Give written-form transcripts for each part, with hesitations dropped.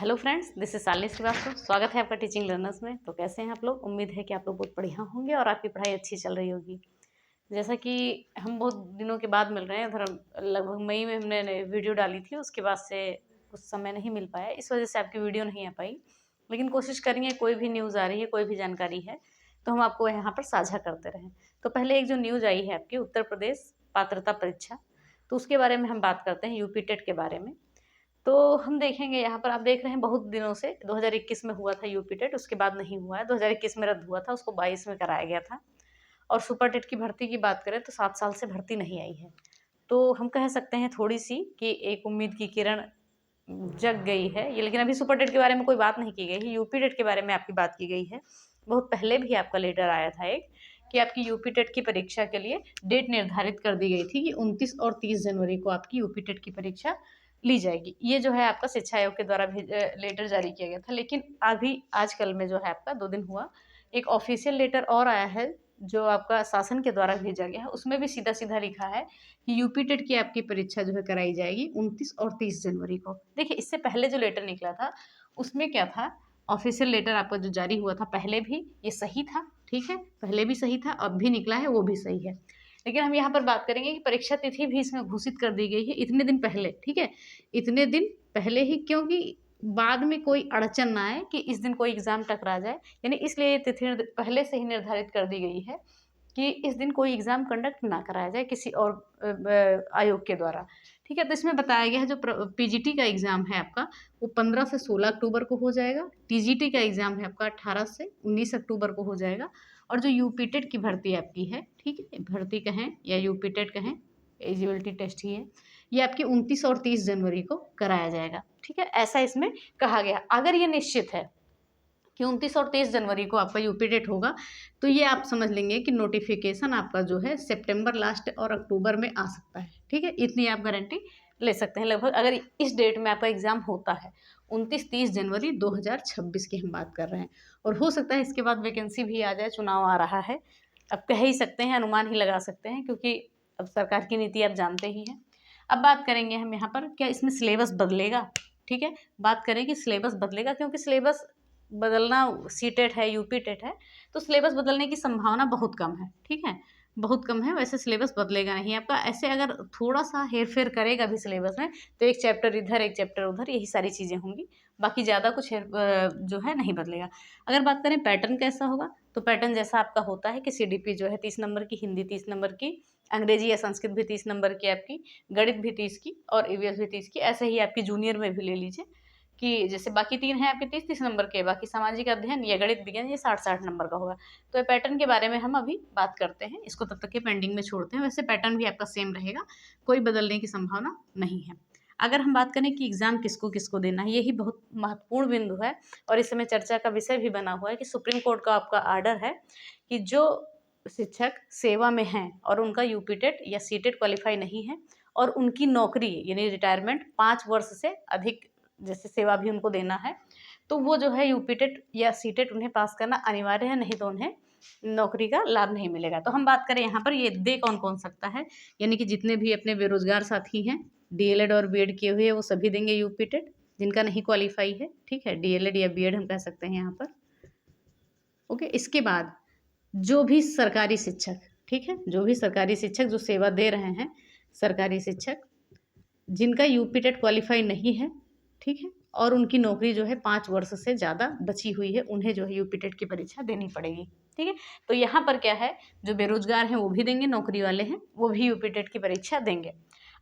Hello friends, this is Shalini Srivastava. स्वागत है आपका टीचिंग लर्नर्स में। तो कैसे हैं आप लोग? उम्मीद है कि आप लोग बहुत बढ़िया होंगे और आपकी पढ़ाई अच्छी चल रही होगी। जैसा कि हम बहुत दिनों के बाद मिल रहे हैं, उधर लगभग मई में हमने वीडियो डाली थी, उसके बाद से कुछ समय नहीं मिल पाया, इस वजह से आपकी वीडियो नहीं आ पाई। लेकिन कोशिश करेंगे, कोई भी न्यूज़ आ रही है, कोई भी जानकारी है तो हम आपको यहाँ पर साझा करते रहें। तो पहले एक जो न्यूज़ आई है आपकी उत्तर प्रदेश पात्रता परीक्षा, तो उसके बारे में हम बात करते हैं, यूपी टेट के बारे में। तो हम देखेंगे यहाँ पर, आप देख रहे हैं बहुत दिनों से 2021 में हुआ था यूपी टेट, उसके बाद नहीं हुआ है। 2021 में रद्द हुआ था, उसको 22 में कराया गया था। और सुपर टेट की भर्ती की बात करें तो 7 साल से भर्ती नहीं आई है। तो हम कह सकते हैं थोड़ी सी कि एक उम्मीद की किरण जग गई है ये। लेकिन अभी सुपर टेट के बारे में कोई बात नहीं की गई है, यूपी टेट के बारे में आपकी बात की गई है। बहुत पहले भी आपका लेटर आया था एक, कि आपकी यूपी टेट की परीक्षा के लिए डेट निर्धारित कर दी गई थी कि 29 और 30 जनवरी को आपकी यूपी टेट की परीक्षा ली जाएगी। ये जो है आपका शिक्षा आयोग के द्वारा लेटर जारी किया गया था। लेकिन अभी आजकल में जो है आपका 2 दिन हुआ, एक ऑफिशियल लेटर और आया है जो आपका शासन के द्वारा भेजा गया है। उसमें भी सीधा सीधा लिखा है कि यूपी टेट की आपकी परीक्षा जो है कराई जाएगी 29 और 30 जनवरी को। देखिए, इससे पहले जो लेटर निकला था उसमें क्या था, ऑफिशियल लेटर आपका जो जारी हुआ था पहले भी ये सही था, ठीक है, पहले भी सही था, अब भी निकला है वो भी सही है। लेकिन हम यहाँ पर बात करेंगे कि परीक्षा तिथि भी इसमें घोषित कर दी गई है इतने दिन पहले, ठीक है, इतने दिन पहले ही, क्योंकि बाद में कोई अड़चन ना आए कि इस दिन कोई एग्जाम टकरा जाए। यानी इसलिए ये तिथि पहले से ही निर्धारित कर दी गई है कि इस दिन कोई एग्जाम कंडक्ट ना कराया जाए किसी और आयोग के द्वारा, ठीक है। तो इसमें बताया गया है जो पीजीटी का एग्जाम है आपका वो 15 से 16 अक्टूबर को हो जाएगा। टीजीटी का एग्जाम है आपका 18 से 19 अक्टूबर को हो जाएगा। और जो यूपी टेट की भर्ती आपकी है, ठीक है, भर्ती कहें या यूपी टेट कहें, एलिजिबिलिटी टेस्ट ही है, ये आपकी 29 और 30 जनवरी को कराया जाएगा, ठीक है। ऐसा इसमें कहा गया। अगर ये निश्चित है कि 29 और 30 जनवरी को आपका यूपी डेट होगा, तो ये आप समझ लेंगे कि नोटिफिकेशन आपका जो है सितंबर लास्ट और अक्टूबर में आ सकता है, ठीक है। इतनी आप गारंटी ले सकते हैं लगभग, अगर इस डेट में आपका एग्जाम होता है 29-30 जनवरी 2026 की हम बात कर रहे हैं। और हो सकता है इसके बाद वैकेंसी भी आ जाए, चुनाव आ रहा है, अब कह ही सकते हैं, अनुमान ही लगा सकते हैं, क्योंकि अब सरकार की नीति आप जानते ही हैं। अब बात करेंगे हम यहाँ पर, क्या इसमें सिलेबस बदलेगा, ठीक है। बात करें कि सिलेबस बदलेगा, क्योंकि सिलेबस बदलना, सी टेट है, यूपी टेट है, तो सिलेबस बदलने की संभावना बहुत कम है, ठीक है, बहुत कम है। वैसे सिलेबस बदलेगा नहीं आपका। ऐसे अगर थोड़ा सा हेर फेर करेगा भी सिलेबस में तो एक चैप्टर इधर एक चैप्टर उधर, यही सारी चीज़ें होंगी, बाकी ज़्यादा कुछ जो है नहीं बदलेगा। अगर बात करें पैटर्न कैसा होगा, तो पैटर्न जैसा आपका होता है कि सीडीपी जो है 30 नंबर की, हिंदी 30 नंबर की, अंग्रेजी या संस्कृत भी 30 नंबर की आपकी, गणित भी 30 की और ईवीएस भी 30 की। ऐसे ही आपकी जूनियर में भी ले लीजिए कि जैसे बाकी 3 हैं आपके 30-30 नंबर के, बाकी सामाजिक अध्ययन या गणित विज्ञान ये 60-60 नंबर का होगा। तो ये पैटर्न के बारे में हम अभी बात करते हैं, इसको तब तक के पेंडिंग में छोड़ते हैं। वैसे पैटर्न भी आपका सेम रहेगा, कोई बदलने की संभावना नहीं है। अगर हम बात करें कि एग्ज़ाम किसको किसको देना है, यही बहुत महत्वपूर्ण बिंदु है और इस समय चर्चा का विषय भी बना हुआ है कि सुप्रीम कोर्ट का आपका आर्डर है कि जो शिक्षक सेवा में हैं और उनका यूपी टेट या सी टेट क्वालिफाई नहीं है और उनकी नौकरी यानी रिटायरमेंट 5 वर्ष से अधिक, जैसे सेवा भी उनको देना है, तो वो जो है यूपी टेट या सी टेट उन्हें पास करना अनिवार्य है, नहीं तो उन्हें नौकरी का लाभ नहीं मिलेगा। तो हम बात करें यहाँ पर ये दे कौन कौन सकता है, यानी कि जितने भी अपने बेरोजगार साथी हैं, डीएलएड और बीएड किए हुए, वो सभी देंगे यूपी टेट, जिनका नहीं क्वालिफाई है, ठीक है, डीएलएड या बीएड हम कह सकते हैं यहाँ पर। ओके, इसके बाद जो भी सरकारी शिक्षक, ठीक है, जो भी सरकारी शिक्षक जो सेवा दे रहे हैं, सरकारी शिक्षक जिनका यूपी टेट क्वालिफाई नहीं है, ठीक है, और उनकी नौकरी जो है 5 वर्ष से ज़्यादा बची हुई है, उन्हें जो है यूपी टेट की परीक्षा देनी पड़ेगी, ठीक है। तो यहाँ पर क्या है, जो बेरोजगार हैं वो भी देंगे, नौकरी वाले हैं वो भी यूपी टेट की परीक्षा देंगे।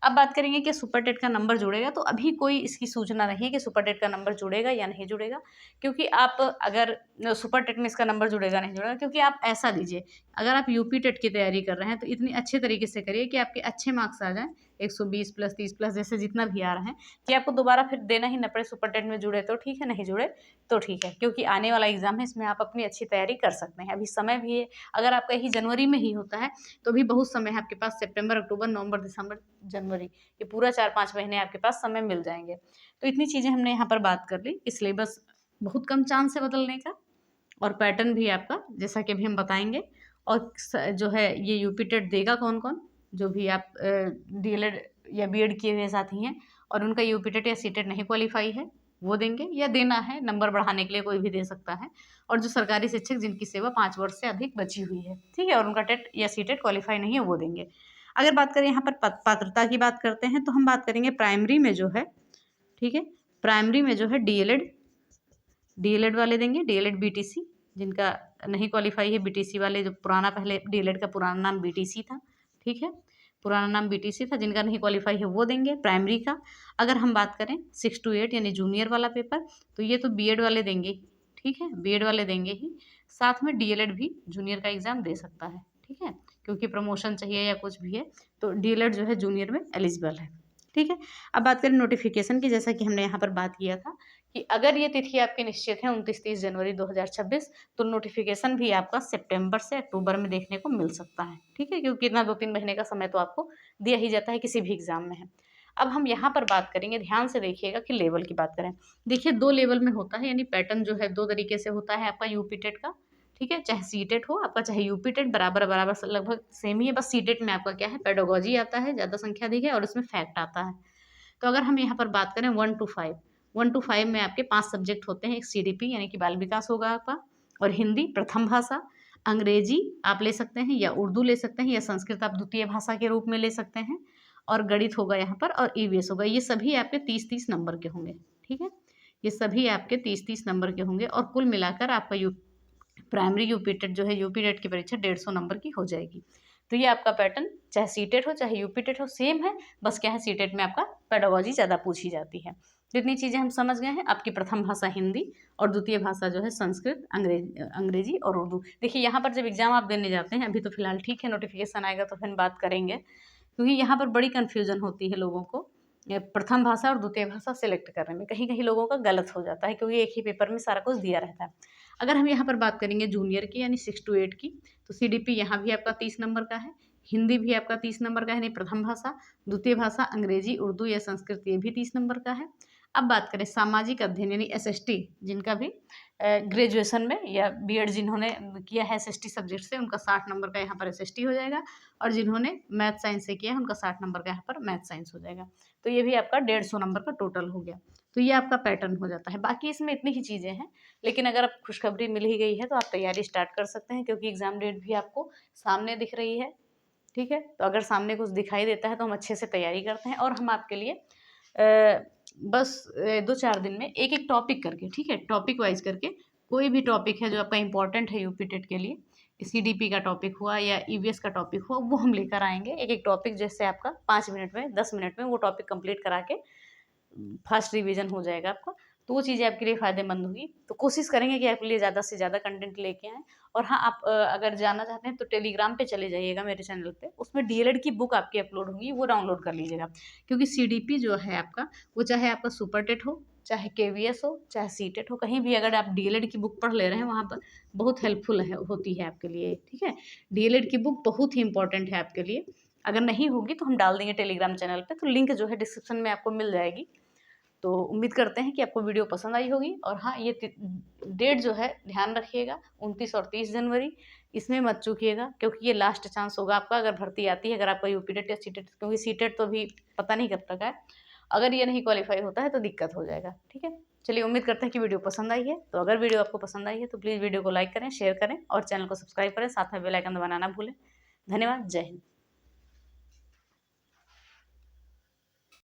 अब बात करेंगे कि सुपर टेट का नंबर जुड़ेगा, तो अभी कोई इसकी सूचना नहीं है कि सुपर टेट का नंबर जुड़ेगा या नहीं जुड़ेगा, क्योंकि आप अगर सुपर टेट में इसका नंबर जुड़ेगा नहीं जुड़ेगा, क्योंकि आप ऐसा लीजिए, अगर आप यूपी टेट की तैयारी कर रहे हैं तो इतनी अच्छे तरीके से करिए कि आपके अच्छे मार्क्स आ जाएँ, 120 प्लस 30 प्लस जैसे जितना भी आ रहे हैं, कि आपको दोबारा फिर देना ही न पड़े। सुपर टेट में जुड़े तो ठीक है, नहीं जुड़े तो ठीक है, क्योंकि आने वाला एग्जाम है, इसमें आप अपनी अच्छी तैयारी कर सकते हैं, अभी समय भी है। अगर आपका यही जनवरी में ही होता है तो भी बहुत समय है आपके पास, सितंबर अक्टूबर नवंबर दिसंबर जनवरी, ये पूरा 4-5 महीने आपके पास समय मिल जाएंगे। तो इतनी चीज़ें हमने यहाँ पर बात कर ली कि सिलेबस बहुत कम चांस है बदलने का, और पैटर्न भी आपका जैसा कि अभी हम बताएंगे। और जो है ये यूपी टेट देगा कौन कौन, जो भी आप डीएलएड या बीएड किए हुए साथी हैं और उनका यूपी टेट या सी टेट नहीं क्वालिफाई है, वो देंगे, या देना है नंबर बढ़ाने के लिए कोई भी दे सकता है। और जो सरकारी शिक्षक जिनकी सेवा 5 वर्ष से अधिक बची हुई है, ठीक है, और उनका टेट या सीटेट क्वालिफाई नहीं है, वो देंगे। अगर बात करें यहाँ पर पात्रता की बात करते हैं, तो हम बात करेंगे प्राइमरी में जो है, ठीक है, प्राइमरी में जो है डीएलएड वाले देंगे, डीएलएड बीटीसी, जिनका नहीं क्वालिफाई है, बीटीसी वाले, जो पुराना पहले डीएलएड का पुराना नाम बीटीसी था, ठीक है, पुराना नाम बीटीसी था, जिनका नहीं क्वालिफाई है वो देंगे प्राइमरी का। अगर हम बात करें 6 to 8 यानी जूनियर वाला पेपर, तो ये तो बीएड वाले देंगे, ठीक है, बीएड वाले देंगे ही, साथ में डीएलएड भी जूनियर का एग्जाम दे सकता है, ठीक है, क्योंकि प्रमोशन चाहिए या कुछ भी है तो डीएलएड जो है जूनियर में एलिजिबल है, ठीक है। अब बात करें नोटिफिकेशन की, जैसा कि हमने यहाँ पर बात किया था कि अगर ये तिथि आपकी निश्चित है 29-30 जनवरी 2026, तो नोटिफिकेशन भी आपका सितंबर से अक्टूबर में देखने को मिल सकता है, ठीक है, क्योंकि इतना 2-3 महीने का समय तो आपको दिया ही जाता है किसी भी एग्जाम में है। अब हम यहाँ पर बात करेंगे, ध्यान से देखिएगा कि लेवल की बात करें। देखिए 2 लेवल में होता है, यानी पैटर्न जो है 2 तरीके से होता है आपका यूपी टेट का, ठीक है, चाहे सीटेट हो आपका, चाहे यूपी टेट, बराबर बराबर लगभग सेम ही है, बस सीटेट में आपका क्या है, पेडागोजी आता है, ज़्यादा संख्या अधिक है, और उसमें फैक्ट आता है। तो अगर हम यहाँ पर बात करें 1 to 5 में आपके 5 सब्जेक्ट होते हैं। एक सीडीपी यानी कि बाल विकास होगा आपका, और हिंदी प्रथम भाषा, अंग्रेजी आप ले सकते हैं, या उर्दू ले सकते हैं, या संस्कृत आप द्वितीय भाषा के रूप में ले सकते हैं, और गणित होगा यहाँ पर, और ईवीएस होगा। ये सभी आपके 30-30 नंबर के होंगे, ठीक है, ये सभी आपके 30-30 नंबर के होंगे, और कुल मिलाकर आपका प्राइमरी यूपी टेट जो है, यूपी टेट की परीक्षा 150 नंबर की हो जाएगी। तो ये आपका पैटर्न, चाहे सीटेट हो चाहे यूपी टेट हो, सेम है, बस क्या है, सीटेट में आपका पेडागोजी ज़्यादा पूछी जाती है। जितनी चीज़ें हम समझ गए हैं, आपकी प्रथम भाषा हिंदी, और द्वितीय भाषा जो है संस्कृत, अंग्रेजी और उर्दू। देखिए यहाँ पर जब एग्जाम आप देने जाते हैं, अभी तो फिलहाल ठीक है, नोटिफिकेशन आएगा तो फिर बात करेंगे, क्योंकि यहाँ पर बड़ी कन्फ्यूजन होती है लोगों को प्रथम भाषा और द्वितीय भाषा सेलेक्ट करने में, कहीं कहीं लोगों का गलत हो जाता है, क्योंकि एक ही पेपर में सारा कुछ दिया रहता है। अगर हम यहाँ पर बात करेंगे जूनियर की, यानी 6 to 8 की, तो सीडीपी यहाँ भी आपका 30 नंबर का है, हिंदी भी आपका 30 नंबर का है, यानी प्रथम भाषा, द्वितीय भाषा अंग्रेजी, उर्दू या संस्कृत, ये भी 30 नंबर का है। अब बात करें सामाजिक अध्ययन यानी एसएसटी, जिनका भी ग्रेजुएशन में या बीएड जिन्होंने किया है एसएसटी सब्जेक्ट से, उनका 60 नंबर का यहाँ पर एसएसटी हो जाएगा, और जिन्होंने मैथ साइंस से किया है उनका 60 नंबर का यहाँ पर मैथ साइंस हो जाएगा। तो ये भी आपका 150 नंबर का टोटल हो गया। तो ये आपका पैटर्न हो जाता है। बाकी इसमें इतनी ही चीज़ें हैं, लेकिन अगर आप खुशखबरी मिल ही गई है तो आप तैयारी स्टार्ट कर सकते हैं, क्योंकि एग्ज़ाम डेट भी आपको सामने दिख रही है, ठीक है। तो अगर सामने कुछ दिखाई देता है तो हम अच्छे से तैयारी करते हैं, और हम आपके लिए बस 2-4 दिन में एक एक टॉपिक करके, ठीक है, टॉपिक वाइज करके, कोई भी टॉपिक है जो आपका इंपॉर्टेंट है यूपी टेट के लिए, सीडीपी का टॉपिक हुआ या ईवीएस का टॉपिक हुआ, वो हम लेकर आएंगे। एक एक टॉपिक जैसे आपका 5 मिनट में, 10 मिनट में वो टॉपिक कंप्लीट करा के फर्स्ट रिवीजन हो जाएगा आपका। तो वो चीज़ें आपके लिए फ़ायदेमंद होगी। तो कोशिश करेंगे कि आपके लिए ज़्यादा से ज़्यादा कंटेंट लेके आएँ। और हाँ, आप अगर जानना चाहते हैं तो टेलीग्राम पे चले जाइएगा मेरे चैनल पे, उसमें डीएलएड की बुक आपकी अपलोड होगी, वो डाउनलोड कर लीजिएगा। क्योंकि सीडीपी जो है आपका, वो चाहे आपका सुपर टेट हो, चाहे केवीएस हो, चाहे सीटेट हो, कहीं भी अगर आप डीएलएड की बुक पढ़ ले रहे हैं, वहाँ पर बहुत हेल्पफुल है, होती है आपके लिए, ठीक है। डीएलएड की बुक बहुत ही इंपॉर्टेंट है आपके लिए। अगर नहीं होगी तो हम डाल देंगे टेलीग्राम चैनल पे, तो लिंक जो है डिस्क्रिप्शन में आपको मिल जाएगी। तो उम्मीद करते हैं कि आपको वीडियो पसंद आई होगी। और हाँ, ये डेट जो है ध्यान रखिएगा, 29 और 30 जनवरी, इसमें मत चूकिएगा, क्योंकि ये लास्ट चांस होगा आपका अगर भर्ती आती है। अगर आपका यूपी टेट या सीटेट, क्योंकि सीटेट तो अभी पता नहीं कब तक है, अगर ये नहीं क्वालिफाई होता है तो दिक्कत हो जाएगा, ठीक है। चलिए, उम्मीद करते हैं कि वीडियो पसंद आई है। तो अगर वीडियो आपको पसंद आई है तो प्लीज़ वीडियो को लाइक करें, शेयर करें और चैनल को सब्सक्राइब करें, साथ में बेल आइकन दबाना ना भूलें। धन्यवाद। जय हिंद।